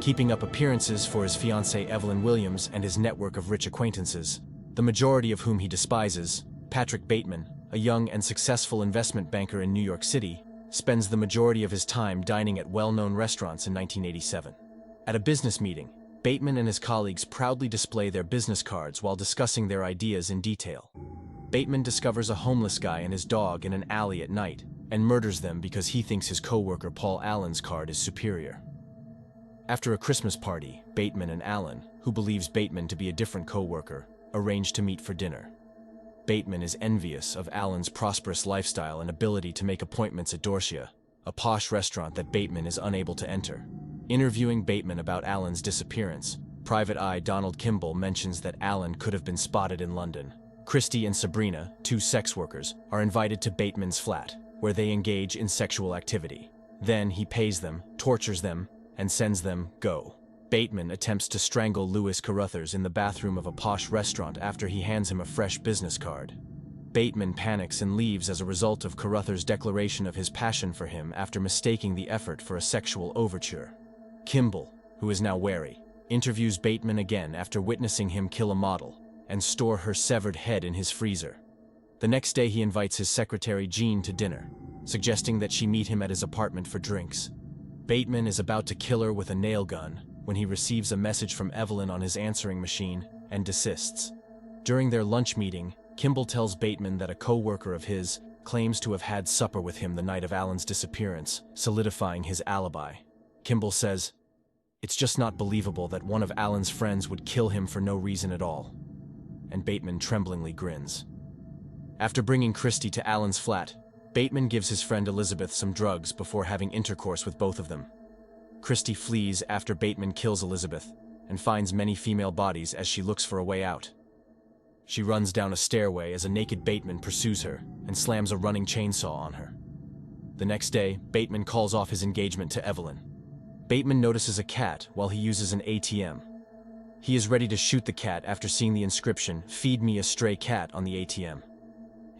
keeping up appearances for his fiancée Evelyn Williams and his network of rich acquaintances, the majority of whom he despises. Patrick Bateman, a young and successful investment banker in New York City, spends the majority of his time dining at well-known restaurants in 1987. At a business meeting, Bateman and his colleagues proudly display their business cards while discussing their ideas in detail. Bateman discovers a homeless guy and his dog in an alley at night and murders them because he thinks his co-worker Paul Allen's card is superior. After a Christmas party, Bateman and Allen, who believes Bateman to be a different co-worker, arrange to meet for dinner. Bateman is envious of Allen's prosperous lifestyle and ability to make appointments at Dorsia, a posh restaurant that Bateman is unable to enter. Interviewing Bateman about Allen's disappearance, Private Eye Donald Kimball mentions that Allen could have been spotted in London. Christy and Sabrina, two sex workers, are invited to Bateman's flat, where they engage in sexual activity. Then he pays them, tortures them, and sends them go. Bateman attempts to strangle Lewis Carruthers in the bathroom of a posh restaurant after he hands him a fresh business card. Bateman panics and leaves as a result of Carruthers' declaration of his passion for him after mistaking the effort for a sexual overture. Kimball, who is now wary, interviews Bateman again after witnessing him kill a model and store her severed head in his freezer. The next day he invites his secretary Jean to dinner, suggesting that she meet him at his apartment for drinks. Bateman is about to kill her with a nail gun when he receives a message from Evelyn on his answering machine and desists. During their lunch meeting, Kimball tells Bateman that a co-worker of his claims to have had supper with him the night of Allen's disappearance, solidifying his alibi. Kimball says, "It's just not believable that one of Allen's friends would kill him for no reason at all." And Bateman tremblingly grins. After bringing Christy to Allen's flat, Bateman gives his friend Elizabeth some drugs before having intercourse with both of them. Christy flees after Bateman kills Elizabeth and finds many female bodies as she looks for a way out. She runs down a stairway as a naked Bateman pursues her and slams a running chainsaw on her. The next day, Bateman calls off his engagement to Evelyn. Bateman notices a cat while he uses an ATM. He is ready to shoot the cat after seeing the inscription, "Feed me a stray cat," on the ATM.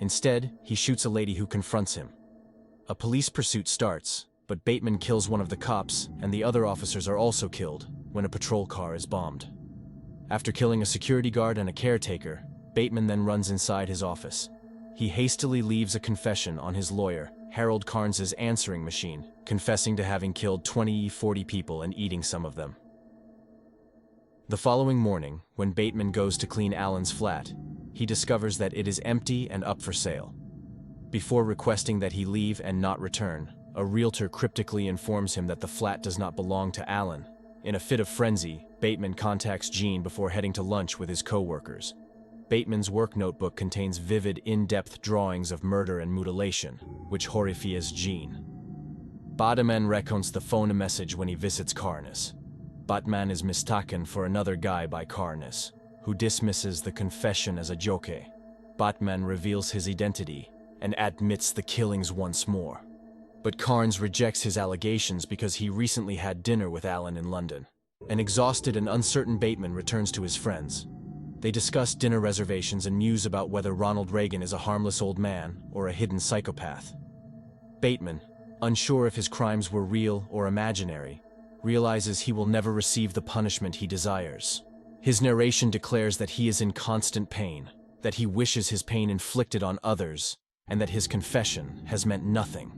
Instead, he shoots a lady who confronts him. A police pursuit starts, but Bateman kills one of the cops, and the other officers are also killed when a patrol car is bombed. After killing a security guard and a caretaker, Bateman then runs inside his office. He hastily leaves a confession on his lawyer, Harold Carnes's answering machine, confessing to having killed 40 people and eating some of them. The following morning, when Bateman goes to clean Allen's flat, he discovers that it is empty and up for sale. Before requesting that he leave and not return, a realtor cryptically informs him that the flat does not belong to Allen. In a fit of frenzy, Bateman contacts Jean before heading to lunch with his co-workers. Bateman's work notebook contains vivid, in-depth drawings of murder and mutilation, which horrifies Jean. Bateman recounts the phone message when he visits Carnes. Bateman is mistaken for another guy by Carnes, who dismisses the confession as a joke. Bateman reveals his identity and admits the killings once more. But Carnes rejects his allegations because he recently had dinner with Allen in London. An exhausted and uncertain Bateman returns to his friends. They discuss dinner reservations and muse about whether Ronald Reagan is a harmless old man or a hidden psychopath. Bateman, unsure if his crimes were real or imaginary, realizes he will never receive the punishment he desires. His narration declares that he is in constant pain, that he wishes his pain inflicted on others, and that his confession has meant nothing.